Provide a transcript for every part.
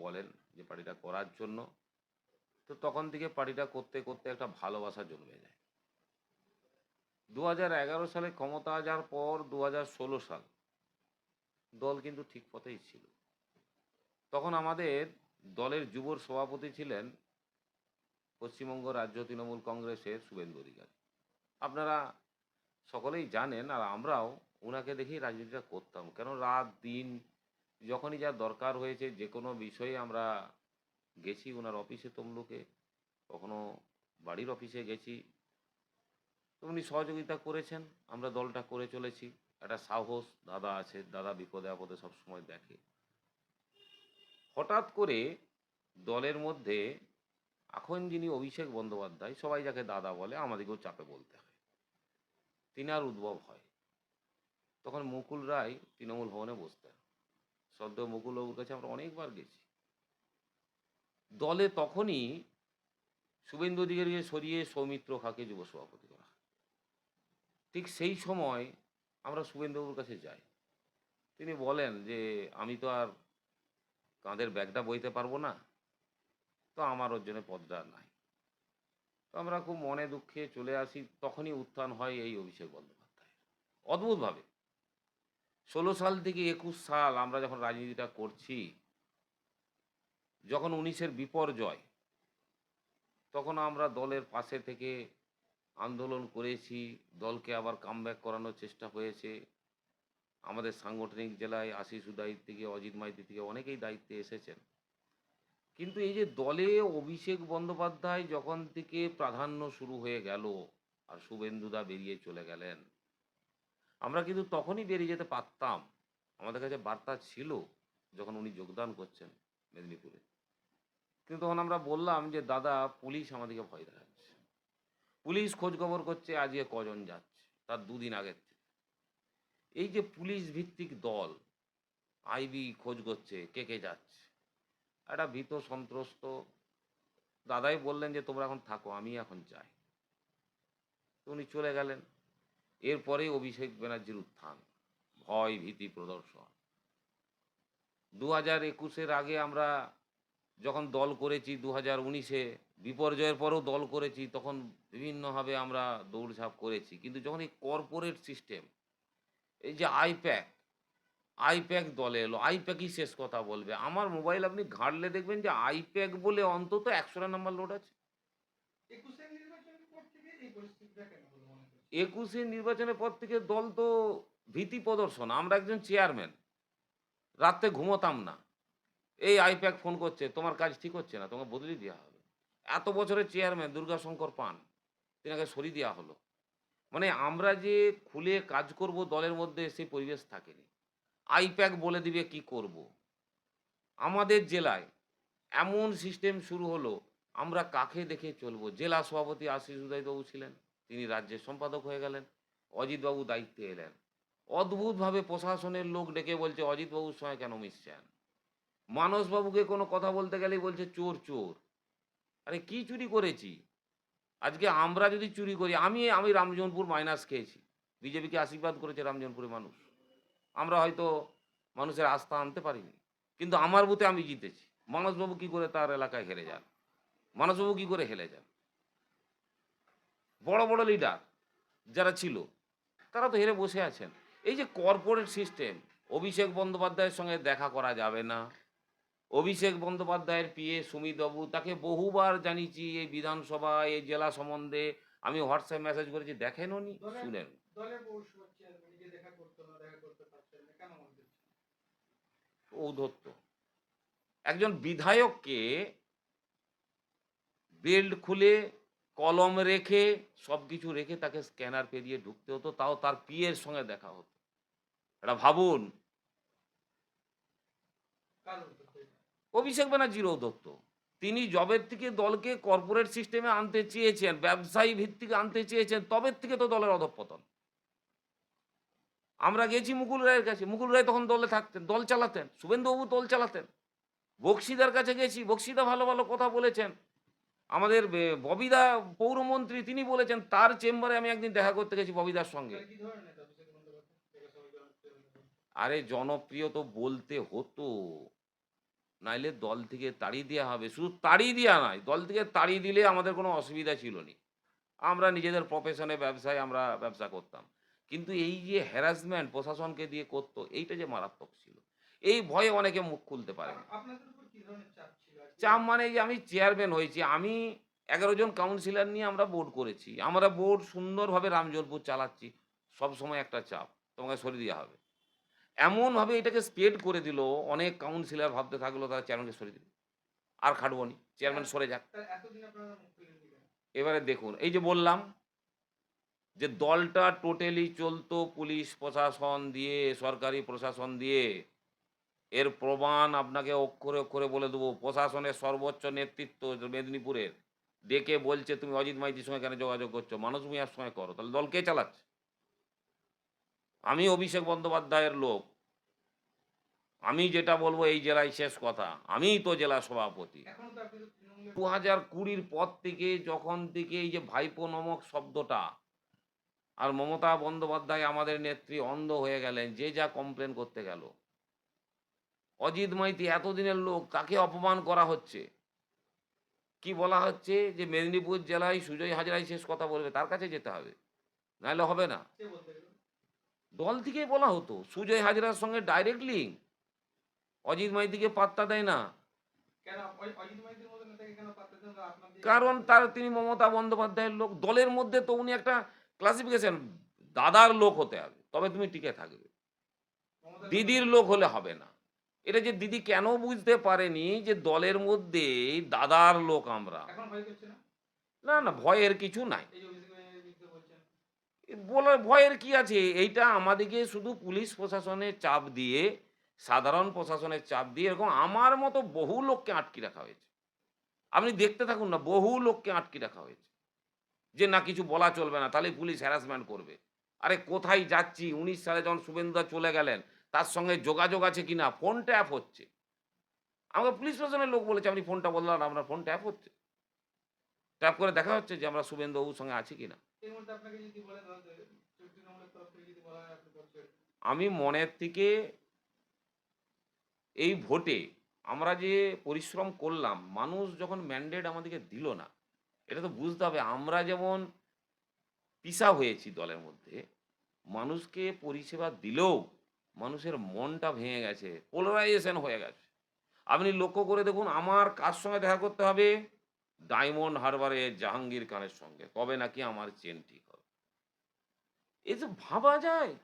বলেন যে পার্টিটা করার জন্য। তো তখন থেকে পার্টিটা করতে করতে একটা ভালোবাসা জন্মে যায়। 2011 সালে ক্ষমতা যাওয়ার পর 2016 সাল দল কিন্তু ঠিক পথেই ছিল। তখন আমাদের দলের যুব সভাপতি ছিলেন পশ্চিমবঙ্গ রাজ্য তৃণমূল কংগ্রেসের শুভেন্দু অধিকারী। আপনারা সকলেই জানেন, আর আমরাও ওনাকে দেখেই রাজনীতিটা করতাম। কেন রাত দিন যখনই যা দরকার হয়েছে যে কোনো বিষয়ে আমরা গেছি ওনার অফিসে তমলুকে, কখনো বাড়ির অফিসে গেছি। তো উনি সহযোগিতা করেছেন, আমরা দলটা করে চলেছি। একটা সাহস দাদা আছে, দাদা বিপদে আপদে সবসময় দেখে। হঠাৎ করে দলের মধ্যে এখন যিনি অভিষেক বন্দ্যোপাধ্যায়, সবাই যাকে দাদা বলে, আমাদেরকেও চাপে বলতে হয়, তিনার উদ্ভব হয়। তখন মুকুল রায় তৃণমূল ভবনে বসতেন। শ্রদ্ধেয় মুকুলবাবুর কাছে আমরা অনেকবার গেছি। দলে তখনই শুভেন্দু অধিকারীকে সরিয়ে সৌমিত্র খাঁকে যুব সভাপতি করা হয়। ঠিক সেই সময় আমরা শুভেন্দুবাবুর কাছে যাই। তিনি বলেন যে আমি তো আর কাঁধের ব্যাগটা বইতে পারবো না, তো আমার ওর জন্য পদটা নাই। তো আমরা খুব মনে দুঃখে চলে আসি। তখনই উত্থান হয় এই অভিষেক বন্দ্যোপাধ্যায় অদ্ভুতভাবে। 16 সাল থেকে 21 সাল আমরা যখন রাজনীতিটা করছি, যখন 19-এর বিপর্যয়, তখন আমরা দলের পাশে থেকে আন্দোলন করেছি। দলকে আবার কামব্যাক করানোর চেষ্টা হয়েছে। আমাদের সাংগঠনিক জেলায় আশিস উদাই থেকে, অজিত মাইতি থেকে অনেকেই দায়িত্বে এসেছেন। কিন্তু এই যে দলে অভিষেক বন্দ্যোপাধ্যায় যখন থেকে প্রাধান্য শুরু হয়ে গেল আর শুভেন্দুদা বেরিয়ে চলে গেলেন, আমরা কিন্তু তখনই বেরিয়ে যেতে পারতাম। আমাদের কাছে বার্তা ছিল যখন উনি যোগদান করছেন মেদিনীপুরে। কিন্তু তখন আমরা বললাম যে দাদা, পুলিশ আমাদেরকে ভয় দেখাচ্ছে। পুলিশ খোঁজ খবর করছে আজকে কজন যাচ্ছে, তার দুদিন আগের থেকে। এই যে পুলিশ ভিত্তিক দল, আইবি খোঁজ করছে কে কে যাচ্ছে, একটা ভীত সন্ত্রস্ত। দাদাই বললেন যে তোমরা এখন থাকো, আমি এখন যাই। তো উনি চলে গেলেন। এরপরেই অভিষেক ব্যানার্জির উত্থান, ভয় ভীতি প্রদর্শন। 2021-এর আগে আমরা যখন দল করেছি, 2019-এ বিপর্যয়ের পরেও দল করেছি, তখন বিভিন্নভাবে আমরা দৌড়ঝাঁপ করেছি। কিন্তু যখন এই কর্পোরেট সিস্টেম, এই যে আইপ্যাক দলে এলো, আইপ্যাকই শেষ কথা বলবে। আমার মোবাইল আপনি ঘাঁটলে দেখবেন যে আইপ্যাক বলে অন্তত 100টা নাম্বার লোড আছে। 21-এর নির্বাচনের পর থেকে দল তো ভীতি প্রদর্শন। আমরা একজন চেয়ারম্যান, রাত্রে ঘুমোতাম না। এই আইপ্যাক ফোন করছে, তোমার কাজ ঠিক হচ্ছে না, তোমাকে বদলি দেওয়া হবে। এত বছরের চেয়ারম্যান দুর্গাশঙ্কর পান, তেনাকে সরিয়ে দেওয়া হলো। মানে আমরা যে খুলে কাজ করব দলের মধ্যে, সেই পরিবেশ থাকেনি। আইপ্যাক বলে দিবে কি করব। আমাদের জেলায় এমন সিস্টেম শুরু হলো, আমরা কাকে দেখে চলবো। জেলা সভাপতি আশিস উদয়বাবু ছিলেন, তিনি রাজ্যের সম্পাদক হয়ে গেলেন। অজিতবাবু দায়িত্বে এলেন। অদ্ভুতভাবে প্রশাসনের লোক ডেকে বলছে অজিতবাবুর সঙ্গে কেন মিশছেন। মানসবাবুকে কোনো কথা বলতে গেলেই বলছে চোর চোর। আরে কি চুরি করেছি? আজকে আমরা যদি চুরি করি, আমি রামজনপুর মাইনাস খেয়েছি। বিজেপিকে আশীর্বাদ করেছে রামজনপুরের মানুষ। আমরা হয়তো মানুষের আস্থা আনতে পারিনি, কিন্তু আমার বুথে আমি জিতেছি। মানসবাবু কি করে তার এলাকায় হেরে যান? মানসবাবু কি করে হেরে যান? বড় বড় লিডার যারা ছিল, তারা তো হেরে বসে আছেন। এই যে কর্পোরেট সিস্টেম, অভিষেক বন্দ্যোপাধ্যায়ের সঙ্গে দেখা করা যাবে না। অভিষেক বন্দ্যোপাধ্যায়ের পিএ সুমিতবাবু, তাকে বহুবার জানিয়েছি এই বিধানসভা, এই জেলা সম্বন্ধে। আমি হোয়াটসঅ্যাপ মেসেজ করেছি, দেখেন উনি, শুনেন। ঔদ্ধত্য। একজন বিধায়ককে বেল্ট খুলে, কলম রেখে, সব কিছু রেখে তাকে স্ক্যানার পেরিয়ে ঢুকতে হতো, তাও তার পিএর সঙ্গে দেখা হতো। এটা ভাবুন। অভিষেক ব্যানার্জির ঔদ্ধত্য। তিনি জবের থেকে দলকে কর্পোরেট সিস্টেমে আনতে চেয়েছেন, ব্যবসায়ী ভিত্তিক আনতে চেয়েছেন, তবের থেকে তো দলের অধঃপতন। আমরা গেছি মুকুল রায়ের কাছে, মুকুল রায় তখন দলে থাকতেন, দল চালাতেন, শুভেন্দুবাবু দল চালাতেন। বক্সিদার কাছে গেছি, বক্সিদা ভালো ভালো কথা বলেছেন। আমাদের ববিদা পৌরমন্ত্রী, তিনি বলেছেন, তার চেম্বারে আমি একদিন দেখা করতে গেছি ববিদার সঙ্গে। আরে জনপ্রিয় তো বলতে হতো, নাইলে দল থেকে তাড়িয়ে দেওয়া হবে। শুধু তাড়িয়ে দেওয়া নয়, দল থেকে তাড়িয়ে দিলে আমাদের কোনো অসুবিধা ছিল নি। আমরা নিজেদের প্রফেশনে ব্যবসায় আমরা ব্যবসা করতাম। কিন্তু এই যে হ্যারাসমেন্ট প্রশাসনকে দিয়ে করত, এইটা যে মারাত্মক ছিল। এই ভয়ে অনেকে মুখ খুলতে পারেনি। আপনাদের উপর কি ধরনের চাপ ছিল আরকি? চাপ মানে এই যে আমি চেয়ারম্যান হয়েছি। আমি ১১ জন কাউন্সিলর নিয়ে আমরা বোর্ড করেছি। আমরা বোর্ড সুন্দরভাবে রামজোরপুর চালাচ্ছি। সবসময় একটা চাপ, তোমাকে সরিয়ে দেওয়া হবে। এমনভাবে এটাকে স্প্রেড করে দিল, অনেক কাউন্সিলর ভাবতে থাকলো তারা চেয়ারম্যানকে সরিয়ে দিবে। আর খাটবো নি। তাহলে চেয়ারম্যান সরে যাক। তাহলে এতদিন আপনারা মুখ খুলেননি কেন? এবারে দেখুন, এই যে বললাম যে দলটা টোটালি চলতো পুলিশ প্রশাসন দিয়ে, সরকারি প্রশাসন দিয়ে। এর প্রমাণ আপনাকে অক্ষরে, অক্ষরে বলে দেবো। প্রশাসনের সর্বোচ্চ নেতৃত্ব মেদিনীপুরের ডেকে বলছে, "তুমি অজিত মাইতির সঙ্গে কেন যোগাযোগ করছো? মানস ভূঁইয়ার সঙ্গে করো।" তাহলে দল কে চালাচ্ছে? আমি অভিষেক বন্দ্যোপাধ্যায়ের লোক। আমি যেটা বলব এই জেলায় শেষ কথা। আমিই তো জেলা সভাপতি। এখনো তো আপনি তো তৃণমূলের ২০২০ পর থেকে যখন থেকে এই যে ভাইপো নামক শব্দটা আর মমতা বন্দ্যোপাধ্যায় আমাদের নেত্রী অন্ধ হয়ে গেলেন, যে যা কমপ্লেন করতে গেল। অজিত মাইতি এতদিনের লোক, তাকে অপমান করা হচ্ছে। কি বলা হচ্ছে যে মেদিনীপুর জেলায় সুজয় হাজরাই শেষ কথা বলবে, তার কাছে যেতে হবে। নাহলে হবে না। কে বলতে গেল? দল থেকেই বলা হতো। সুজয় হাজরার সঙ্গে ডাইরেক্ট লিঙ্ক। অজিত মাইতিকে পাত্তা দেয় না। কেন অজিত মাইতির মতো নেতাকে কেন পাত্তা দেন না? আপনার দিয়ে কেন কারণ পাত্তা তার দেন না? তিনি মমতা বন্দ্যোপাধ্যায়ের লোক। দলের মধ্যে তো উনি একটা ক্লাসিফিকেশন, দাদার লোক হতে হবে। তবে তুমি টিকে থাকবে। মমতার কথা দিদির বলেন। লোক হলে হবে না। এটা যে দিদি কেন বুঝতে পারেনি যে দলের মধ্যেই দাদার লোক আমরা। এখন ভয় করছে না? না, না, ভয়ের কিছু নাই। এই যে অভিষেক ব্যানার্জির বিরুদ্ধে বলছেন। বলার ভয়ের কি আছে? এইটা আমাদেরকে শুধু পুলিশ প্রশাসনের চাপ দিয়ে, সাধারণ প্রশাসনের চাপ দিয়ে এরকম আমার মতো বহু লোককে আটকে রাখা হয়েছে। আপনি দেখতে থাকুন না, বহু লোককে আটকে রাখা হয়েছে। যে না কিছু বলা চলবে না, তাহলেই পুলিশ হ্যারাসমেন্ট করবে। আরে কোথায় যাচ্ছি? ১৯ সালে যখন শুভেন্দুদা চলে গেলেন, তার সঙ্গে যোগাযোগ আছে কিনা? ফোন ট্যাপ হচ্ছে। আমাকে পুলিশ প্রশাসনের লোক বলেছে, "আপনি ফোনটা বদলান, আপনার ফোন ট্যাপ হচ্ছে।" ট্যাপ করে দেখা হচ্ছে যে আমরা শুভেন্দুবাবুর সঙ্গে আছি কিনা। এর মধ্যে আপনাকে যদি বলে ধরতে তৃণমূলের তরফ থেকে যদি বলা হয় আপনি করছেন। আমি মনের থেকে এই ভোটে আমরা যে পরিশ্রম করলাম, মানুষ যখন ম্যান্ডেট আমাদেরকে দিল না, এটা তো বুঝতে হবে আমরা যেমন পিছা হয়েছি দলের মধ্যে, মানুষকে পরিষেবা দিলেও মানুষের মনটা ভেঙে গেছে, পোলারাইজেশন হয়ে গেছে। আপনি লক্ষ্য করে দেখুন আমার কার সঙ্গে দেখা করতে হবে? ডায়মন্ড হারবারে জাহাঙ্গীর খানের সঙ্গে। তবে নাকি আমার চেন ঠিক হবে। এ যে ভাবা যায়?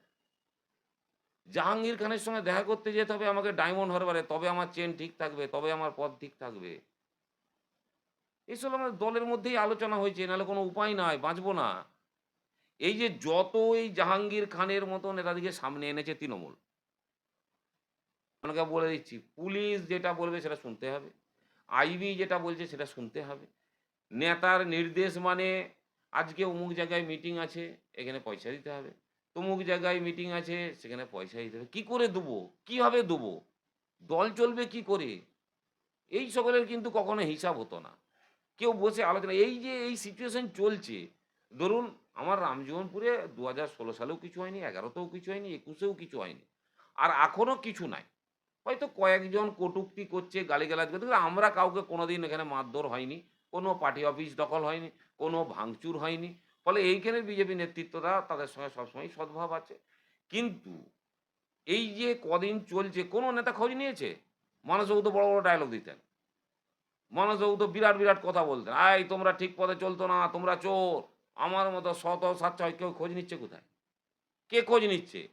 জাহাঙ্গীর খানের সঙ্গে দেখা করতে যেতে হবে আমাকে ডায়মন্ড হারবারে, তবে আমার চেন ঠিক থাকবে, তবে আমার পথ ঠিক থাকবে। এসব আমাদের দলের মধ্যেই আলোচনা হয়েছে, নাহলে কোনো উপায় নাই, বাঁচবো না। এই যে যত এই জাহাঙ্গীর খানের মতো নেতাদেরকে সামনে এনেছে তৃণমূল, আপনাকে বলে দিচ্ছি, পুলিশ যেটা বলবে সেটা শুনতে হবে। আইবি যেটা বলছে সেটা শুনতে হবে। নেতার নির্দেশ মানে আজকে অমুক জায়গায় মিটিং আছে, এখানে পয়সা দিতে হবে। তমুক জায়গায় মিটিং আছে, সেখানে পয়সা দিতে হবে। কি করে দেবো? কিভাবে দেবো? দল চলবে কি করে? এই সকলের কিন্তু কখনো হিসাব হতো না। কেউ বসে আলোচনা, এই যে এই সিচুয়েশন চলছে, ধরুন আমার রামজীবনপুরে ২০১৬ সালেও কিছু হয়নি, ১১ তেও কিছু হয়নি, ২১ এও কিছু হয়নি। আর এখনো কিছু নাই। হয়তো কয়েকজন কটূক্তি করছে, গালিগালাজ করছে। কিন্তু আমরা কাউকে কোনোদিন এখানে মারধর হয়নি। কোনো পার্টি অফিস দখল হয়নি, কোনো ভাঙচুর হয়নি। ফলে এইখানের বিজেপি নেতৃত্বরা তাদের সঙ্গে সবসময়ই সদ্ভাব আছে। কিন্তু এই যে কদিন চলছে, কোনো নেতা খোঁজ নিয়েছে? মানসবাবু তো বড়, বড় ডায়ালগ দিতেন। মানসবাবু তো বিরাট, বিরাট কথা বলতেন। "এই তোমরা ঠিক পথে চলতো না, তোমরা চোর।" আমার মতো শত সাচ্চা কেউ খোঁজ নিচ্ছে কোথায়? কে খোঁজ নিচ্ছে?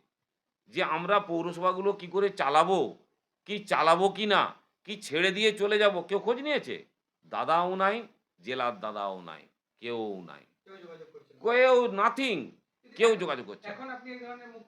যে আমরা পৌরসভাগুলো কি করে চালাবো? কি চালাবো কি না? কি ছেড়ে দিয়ে চলে যাবো? কেউ খোঁজ নিয়েছে? দাদাও নাই, জেলার দাদাও নাই, কেউ নাই। কেউ যোগাযোগ করছে না। কেউ নাথিং, কিন্তু কেউ যোগাযোগ করছে না। এখন আপনি এই ধরনের মুখ